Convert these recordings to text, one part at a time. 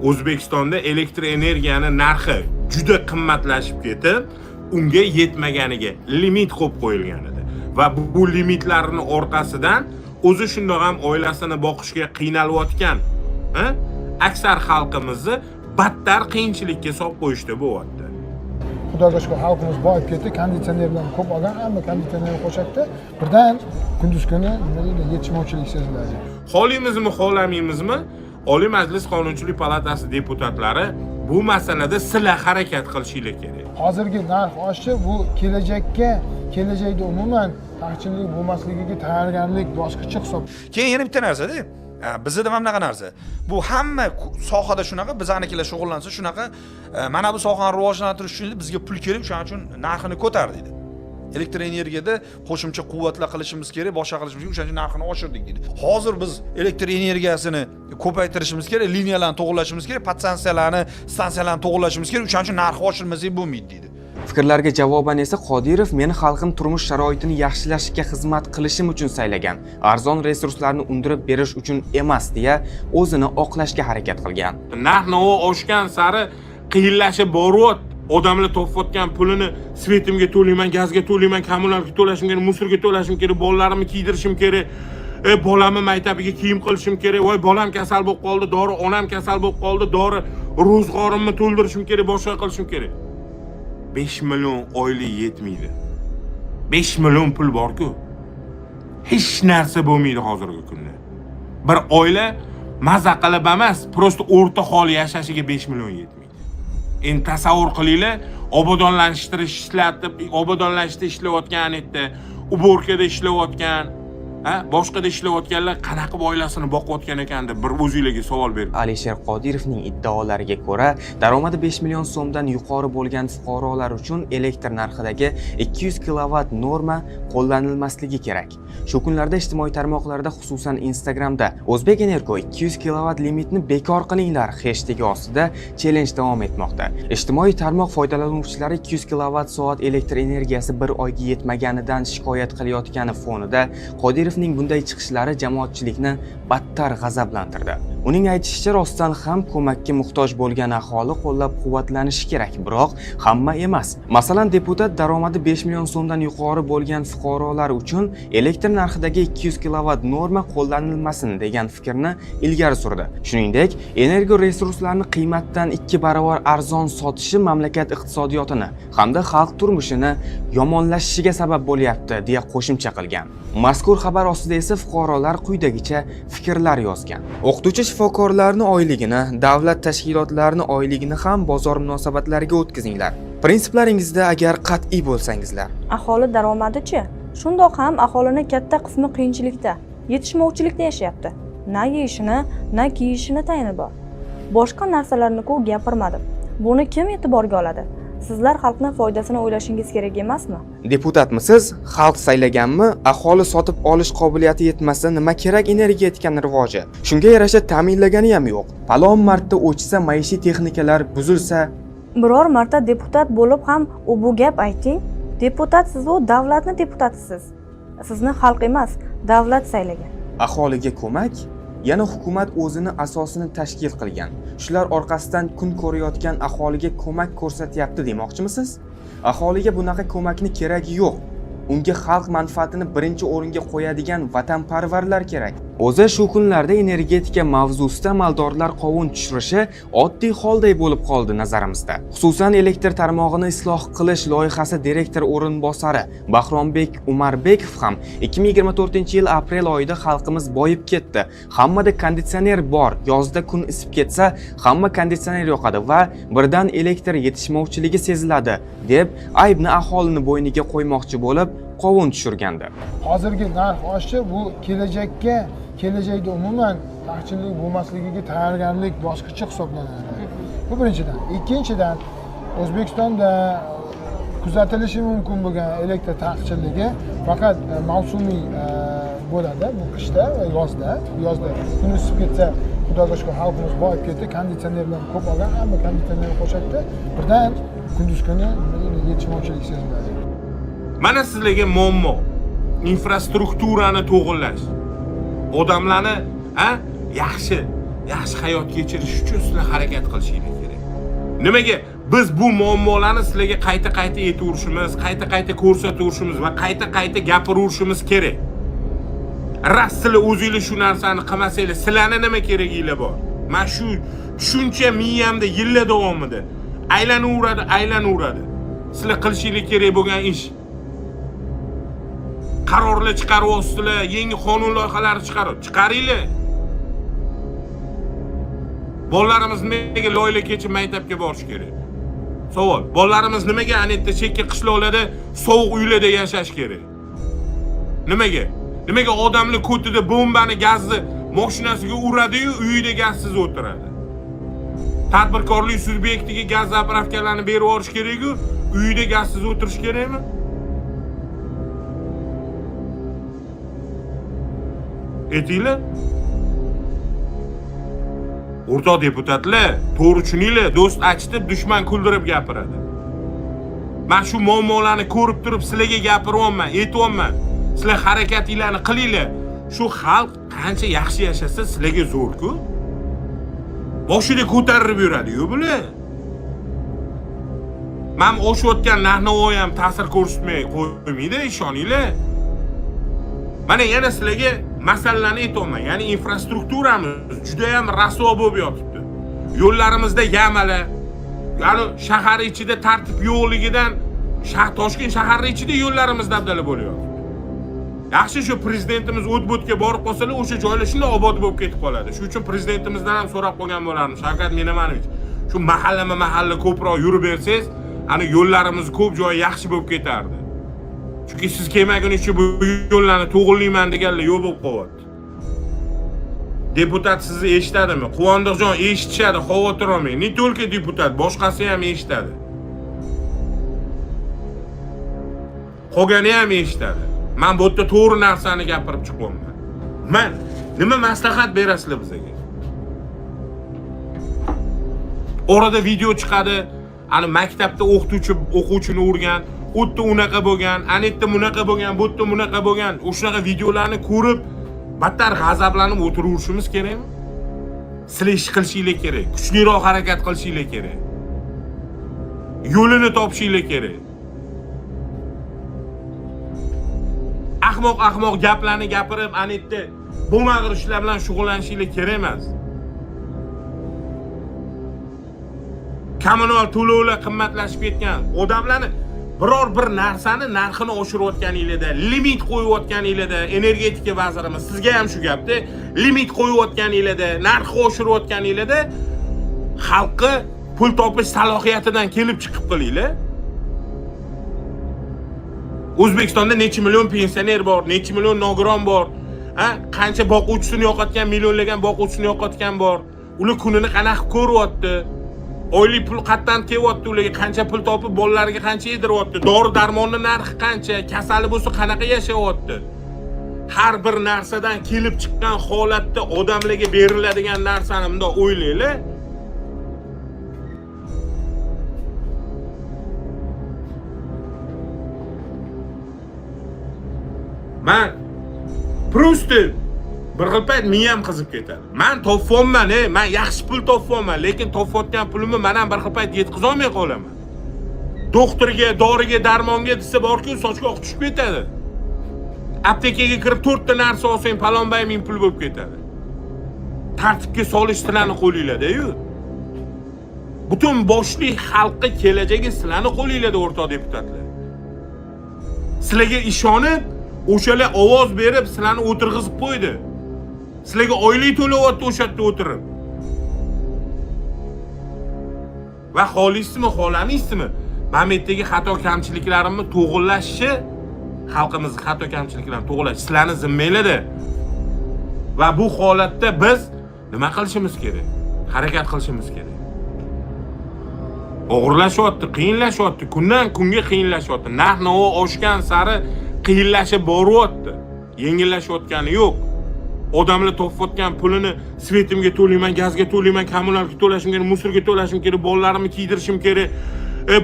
O'zbekistonda elektr energiyani narxi juda qimmatlashib ketib, unga yetmaganiga limit qo'yib qo'yilgan edi. Va bu limitlarning o'rtasidan o'zi shundoq ham oilasini boqishga qiynalayotgan, aksar xalqimizni battar qiyinchilikka solib qo'yishdi bo'lyapti. Xudoga shukr, xalqimiz boyib ketdi, konditsionerlarni ko'p olgan, hamma konditsioner qo'shyapti. Birdan kunduz kuni nima deydi, yetishmovchilik seziladi. Xohlaymizmi, xohlamaymizmi, Oliy Majlis Qonunchilik palatasi deputatlari bu masalada sizlar harakat qilishinglar kerak. Hozirgi narx oshishi bu kelajakda umuman taqchillik bo'lmasligiga tayyorgarlik bosqichi hisob. Keyin yana bitta narsa-da, bizda ham bunaqa narsa. Bu hamma sohada shunaqa, bizanikilar shug'ullansa shunaqa, mana bu sohani rivojlantirish uchun bizga pul kerak, shuning uchun narxini ko'tar deydi. Elektr energiyada qo'shimcha quvvatlar qilishimiz kerak, boshqa qilishimiz kerak, o'shaning narxini oshirdik deydi. Hozir biz elektr energiyasini ko'paytirishimiz kerak, liniyalarni to'g'irlashimiz kerak, stansiyalarni to'g'irlashimiz kerak, o'shaning uchun narxi oshirmasak bo'lmaydi deydi. Fikrlarga javoban esa Qodirov meni xalqim turmush sharoitini yaxshilashga xizmat qilishim uchun saylagan, arzon resurslarni undirib berish uchun emas deya o'zini oqlashga harakat qilgan. Narx-navo oshgan sari qiyinlashib boryapti. Odamlar topayotgan pulini svetimga to'layman, gazga to'layman, kommunalga to'lashim kerak, musorga to'lashim kerak, bolalarimni kiydirishim kerak, bolamni maktabiga kiyim qilishim kerak, voy bolam kasal bo'lib qoldi, dori, onam kasal bo'lib qoldi, dori, ro'zg'orimni to'ldirishim kerak, boshqa qilishim kerak. 5 million oylik yetmaydi. 5 million pul bor-ku. Hech narsa bo'lmaydi hozirgi kunda. Bir oila maza qilib emas, prosta o'rta hol yashashiga 5 million yetmaydi. Endi tasavvur qilinglar, obodonlashtirishda ishlayotgan edi, uborkada ishlayotgan, boshqada ishlayotganlar qanaqa oilasini boqayotgan ekanda bir o'zingizga savol bering. Alisher Qodirovning iddaolariga ko'ra, daromadi 5 million so'mdan yuqori bo'lgan fuqarolar uchun elektr narxidagi 200 kilovat norma qo'llanilmasligi kerak. Shu kunlarda ijtimoiy tarmoqlarda, xususan Instagramda O'zbekenergo 200 kilovat limitni bekor qilinglar hashtagi ostida challenge davom etmoqda. Ijtimoiy tarmoq foydalanuvchilari 200 kilovat soat elektr energiyasi bir oyga yetmaganidan shikoyat qilayotgani fonida Qodirovning bunday chiqishlari jamoatchilikni battar g'azablantirdi. Uning aytishicha, rostdan ham ko'makka muhtoj bo'lgan aholi qo'llab-quvvatlanishi kerak, biroq hamma emas. Masalan, deputat daromadi 5 million so'mdan yuqori bo'lgan fuqarolar uchun elektr narxidagi 200 kilovat norma qo'llanilmasin degan fikrni ilgari surdi. Shuningdek, energiya resurslarini qiymatdan 2 barobar arzon sotishi mamlakat iqtisodiyotini hamda xalq turmushini yomonlashishiga sabab bo'lyapti deya qo'shimcha qilgan. Mazkur xabar ostida esa fuqarolar quyidagicha fikrlar yozgan. O'qituvchi shifokorlarning oyligini, davlat tashkilotlarining oyligini ham bozor munosabatlariga o'tkazinglar. Prinsiplaringizda agar qat'iy bo'lsangizlar. Aholi daromadichi? Shundoq ham aholining katta qismi qiyinchilikda, yetishmovchilikda yashayapti. Na yeyishini, na kiyishini tayini bor. Boshqa narsalarni-ku gapirmadim. Buni kim e'tiborga oladi? Sizlar xalqning foydasini o'ylashingiz kerak emasmi? Deputatmisiz? Xalq saylaganmi? Aholi sotib olish qobiliyati yetmasa nima kerak energetikani rivoji? Shunga yarasha ta'minlagani ham yo'q. Palon marta o'chsa, maishiy texnikalar buzilsa, biror marta deputat bo'lib ham bu gap ayting. Deputatsiz-u, davlatning deputatisiz. Sizni xalq emas, davlat saylagan. Aholiga ko'mak yana hukumat o'zini asosini tashkil qilgan. Shular orqasidan kun ko'rayotgan aholiga ko'mak ko'rsatyapti demoqchimisiz? Aholiga bunaqa ko'makni keragi yo'q. Unga xalq manfaatini birinchi o'ringa qo'yadigan vatanparvarlar kerak. O'zi shu kunlarda energetika mavzusida amaldorlar qovun tushirishi oddiy holday bo'lib qoldi nazarimizda. Xususan elektr tarmog'ini isloh qilish loyihasi direktor o'rinbosari Bahrombek Umarbekov ham 2024-yil aprel oyida xalqimiz boyib ketdi. Hammada konditsioner bor, yozda kun isib ketsa, hamma konditsioner yoqadi va birdan elektr yetishmovchiligi seziladi deb aybni aholini bo'yniga qo'ymoqchi bo'lib qovun tushirgandi. Hozirgi narx oshishi bu kelajakda umuman taqchillik bo'lmasligiga tayyorgarlik bosqichi hisoblanadi. Bu birinchidan. Ikkinchidan, O'zbekistonda kuzatilishi mumkin bo'lgan elektr taqchilligi faqat mavsumiy bo'ladi. Bu qishda va yozda kun isib ketsa, Xudoga shukr, xalqimiz boyib ketdi, konditsionerlarni ko'p olgan, hamma konditsioner qo'shyapti. Birdan kunduz kuni yetishmovchilik seziladi. Mana sizlarga muammo infrastrukturani to'g'irlash. Odamlarni yaxshi yaxshi hayot kechirish uchun sizlar harakat qilishingiz kerak. Nimaga biz bu muammolarni sizlarga qayta aytaverishimiz, qayta ko'rsataverishimiz va qayta gapiraverishimiz kerak. Ras sizlar o'zingiz shu narsani qilmasanglar, sizlarni nima keraginglar bor? Men shu tushuncha miyamda yillar davomida aylanaveradi. Sizlar qilishingiz kerak bo'lgan ish. Qarorlar chiqaryapsizlar, yangi qonun loyihalari chiqaringlar. Bolalarimiz nimaga loyla kechib maktabga borish kerak? Savol. Bolalarimiz nimaga anetda chekka qishloqlarda sovuq uylarda yashash kerak? Nimaga? Nimaga odamlar ko'tida bombani, gazni mashinasiga uradi-yu, uyida gazsiz o'tiradi? Tadbirkorlik subyektiga gaz zapravkalarni berib yuborish kerak-ku, uyida gazsiz o'tirish kerakmi? Aytinglar. O'rtoq deputatlar, to'g'ri tushuninglar, do'st achitib, dushman kuldirib gapiradi. Men shu muammolarni ko'rib turib sizlarga gapiryapman, aytyapman. Sizlar harakatinglarni qilinglar. Shu xalq qancha yaxshi yashasa sizlarga zo'r-ku. Boshida ko'tarib yuradi-yu bular. Men oshayotgan narx-navo ham ta'sir ko'rsatmay qo'ymaydi, ishoninglar. Mana yana sizlarga masalalarni aytaman. Ya'ni infrastrukturamiz juda ham rasvo bo'lib yotibdi. Yo'llarimizda yamalar, ya'ni shahar ichida tartib yo'qligidan Toshkent shahari ichida yo'llarimiz dabdala bo'lyapti. Yaxshi shu prezidentimiz o't-bo'tga borib qolsalar, o'sha joylar shunday obod bo'lib ketib qoladi. Shuning uchun prezidentimizdan ham so'rab qolgan bo'lardim. Shavkat Minomanovich, shu mahalla ko'proq yurib bersangiz, ana yo'llarimiz ko'p joyi yaxshi bo'lib ketardi. Chunki siz kelmagunicha bu yo'llarni to'g'rilayman deganlar yo'q bo'lib qolyapti. Deputat sizni eshitadimi? Quvondiqjon eshitishadi, xavotir olmang. Ne только deputat, boshqasi ham eshitadi. Qolgani ham eshitadi. Men bu yerda to'g'ri narsani gapirib chiqyapman. Men nima maslahat berasizlar bizga? Orada video chiqadi, ana maktabda o'quvchini urgan, o'tda unaqa bo'lgan, anetda bunaqa bo'lgan, bu yerda bunaqa bo'lgan. O'shaqa videolarni ko'rib, battar g'azablanib o'tiraverishimiz kerakmi? Sizlar ish qilishinglar kerak, kuchliroq harakat qilishinglar kerak. Yo'lini topishinglar kerak. Ahmoq gaplarni gapirib, anetda bo'lmag'ir ishlar bilan shug'ullanishinglar kerak emas. Kommunal to'lovlar qimmatlashib ketgan. Odamlarni biror bir narsani narxini oshirayotganinglarda, limit qo'yayotganinglarda, energetika vazirimiz sizga ham shu gapda, limit qo'yayotganinglarda, narxni oshirayotganinglarda xalqqa pul topish salohiyatidan kelib chiqib qilinglar. O'zbekistonda necha million pensioner bor, necha million nogiron bor, qancha boquvchisini yo'qotgan, millionlagan boquvchisini yo'qotgan bor. Ular kunini qanaqa ko'ryapti? Oylik pul qatdan kelyapti, ularga qancha pul topib, bolalariga qancha yediryapti? Dori-darmonni narxi qancha? Kasali bo'lsa qanaqa yashayapti? Har bir narsadan kelib chiqqan holatda odamlarga beriladigan narsani bunda o'ylaylar. Men просто bir xil payt miyam qizib ketadi. Men topyapman, men yaxshi pul topyapman, lekin topayotgan pulimni men ham bir xil payt yetkiza olmay qolaman. Doktorga, doriga, darmonga desa borku, sochga oq tushib ketadi. Aptekaga kirib 4 ta narsa olsang, palonbay ming pul bo'lib ketadi. Tartibga solish sizlarning qo'lingizda-yu. Butun boshli xalqqa kelajagi sizlarning qo'lingizda, o'rtoq deputatlar. Sizlarga ishonib, o'shalar ovoz berib, sizlarni o'tirg'izib qo'ydi. Sizlarga oylik to'layapti o'sha yerda o'tirib. Va xohlaysizmi, xohlamaysizmi? Mamlaktdagi xato kamchiliklarimni to'g'rilashni, xalqimizning xato kamchiliklarini to'g'rilash sizlarning zimmangizda. Va bu holatda biz nima qilishimiz kerak? Harakat qilishimiz kerak. Og'irlashyapti, qiyinlashyapti, kundan kunga qiyinlashyapti. Narx-navo oshgan sari qiyinlashib boryapti. Yengillashayotgani yo'q. Odamlar topayotgan pulini svetimga to'layman, gazga to'layman, kommunalga to'lashim kerak, musorga to'lashim kerak, bolalarimni kiydirishim kerak,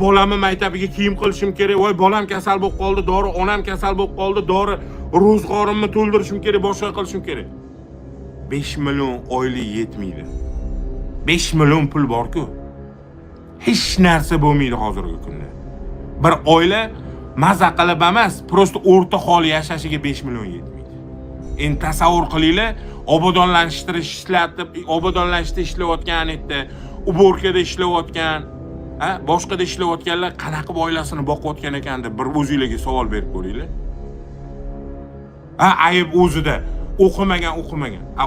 bolamni maktabiga kiyim qilishim kerak, voy bolam kasal bo'lib qoldi, dori, onam kasal bo'lib qoldi, dori, ro'zg'orimni to'ldirishim kerak, boshqa qilishim kerak. 5 million oylik yetmaydi. 5 million pul bor-ku. Hech narsa bo'lmaydi hozirgi kunda. Bir oila maza qilib emas, prosta o'rta hol yashashiga 5 million yetmaydi. Endi tasavvur qilinglar, obodonlashtirishda ishlayotgan edi, uborkada ishlayotgan, boshqada ishlayotganlar qanaqa oilasini boqayotgan ekanda bir o'zingizga savol berib ko'ringlar. Ayib o'zida o'qimagan.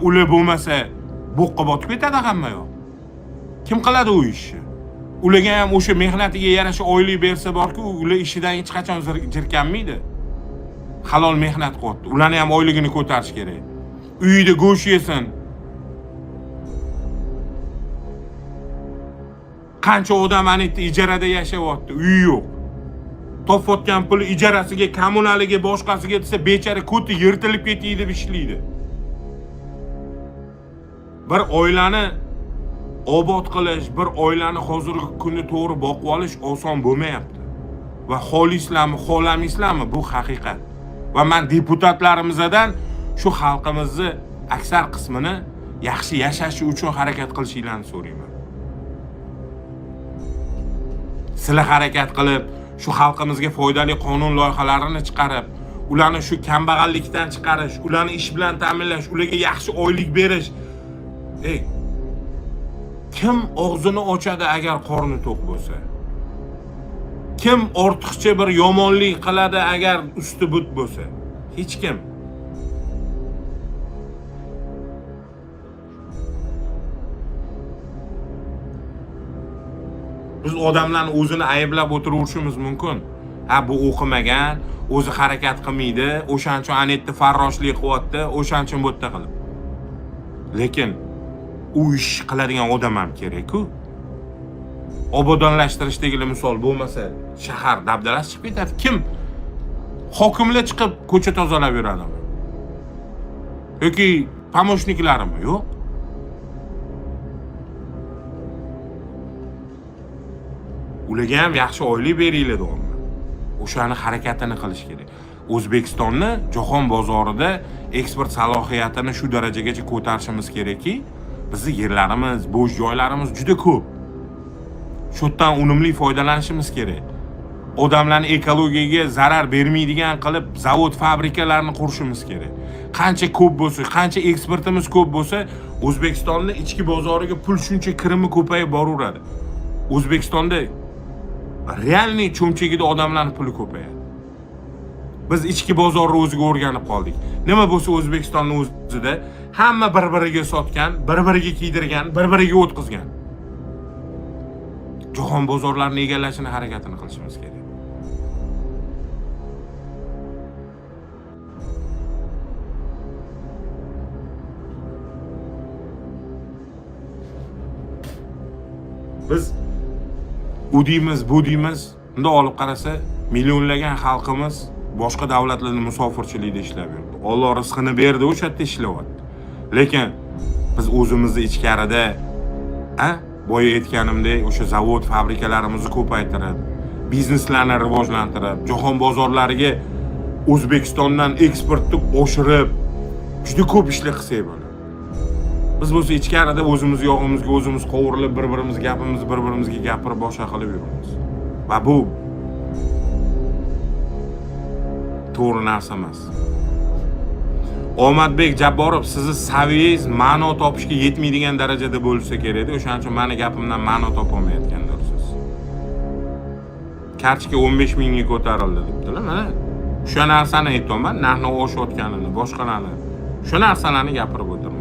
Ular bo'lmasa bo'qqa botib ketadi hamma yo'q. Kim qiladi u ishni? Ularga ham o'sha mehnatiga yarasha oylik bersa borku, ular ishidan hech qachon jirkanmaydi. Halol mehnat qilyapti. Ularni ham oyligini ko'tarish kerak. Uyida go'sht yesin. Qancha odam anitda ijarada yashayapti, uyi yo'q. Topayotgan puli ijarasiga, kommunaliga, boshqasiga desa, bechara ko'ti yirtilib ketdi deb ishlaydi. Bir oilani obod qilish, bir oilani hozirgi kunda to'g'ri boqib olish oson bo'lmayapti. Va xohlaysizlarmi, xohlamaysizlarmi, bu haqiqat. Va men deputatlarimizdan shu xalqimizni aksar qismini yaxshi yashashi uchun harakat qilishinglarni so'rayman. Sizlar harakat qilib, shu xalqimizga foydali qonun loyihalarini chiqarib, ularni shu kambag'allikdan chiqarish, ularni ish bilan ta'minlash, ularga yaxshi oylik berish. Kim og'zini ochadi agar qorni to'q bo'lsa? Kim ortiqcha bir yomonlik qiladi agar usti but bo'lsa? Hech kim. Biz odamlarni o'zini ayblab o'tirishimiz mumkin. Bu o'qimagan, o'zi harakat qilmaydi, o'shancha anetda farroshlik qilyapti, o'shancha bu yerda qilib. Lekin u ish qiladigan odam ham kerak-ku. Obodonlashtirishdagi misol bo'lmasa, shahar dabdalasi chiqib ketadi. Kim? Hokimlar chiqib ko'cha tozalab yuradimi? Yoki pomoshniklarimi? Yo'q. Ularga ham yaxshi oylik beringlar deyman. O'shani harakatini qilish kerak. O'zbekistonni jahon bozorida eksport salohiyatini shu darajagacha ko'tarishimiz kerakki, bizning yerlarimiz, bo'sh joylarimiz juda ko'p. Shundan unumli foydalanishimiz kerak. Odamlarning ekologiyaga zarar bermaydigan qilib zavod, fabrikalarni qurishimiz kerak. Qancha ko'p bo'lsa, qancha eksportimiz ko'p bo'lsa, O'zbekistonning ichki bozoriga pul shuncha kirimi ko'payib boraveradi. O'zbekistonda realniy cho'mchagida odamlarning puli ko'payadi. Biz ichki bozorni o'ziga o'rganib qoldik. Nima bo'lsa O'zbekistonning o'zida hamma bir-biriga sotgan, bir-biriga kiydirgan, bir-biriga o'tkazgan. Jahon bozorlarini egallashini harakatini qilishimiz kerak. Biz u deymiz, bu deymiz, unda olib qarasa, millionlagan xalqimiz boshqa davlatlarda musofirchilikda ishlab yurdi. Alloh rizqini berdi, o'sha yerda ishlayapti. Lekin biz o'zimizni ichkarida, boya aytganimdek, o'sha zavod, fabrikalarimizni ko'paytirib, bizneslarni rivojlantirib, jahon bozorlariga O'zbekistondan eksportni oshirib, juda ko'p ishlar qilsak bo'ladi. Biz bo'lsa ichkarida o'zimiz yog'imizga o'zimiz qovurilib, bir-birimiz gapimizni bir-birimizga gapirib boshqa qilib yuramiz. Va bu to'g'ri narsa emas. Omadbek Jabborov, sizni saviyangiz ma'no topishga yetmaydigan darajada bo'lsa kerak-edi. O'shaning uchun meni gapimdan ma'no topolmayotgandirsiz. Kartochka 15 mingga ko'tarildi debdilar. Mana o'sha narsani aytayman, narxni oshayotganini, boshqalarni. Shu narsalarni gapirib o'tdim.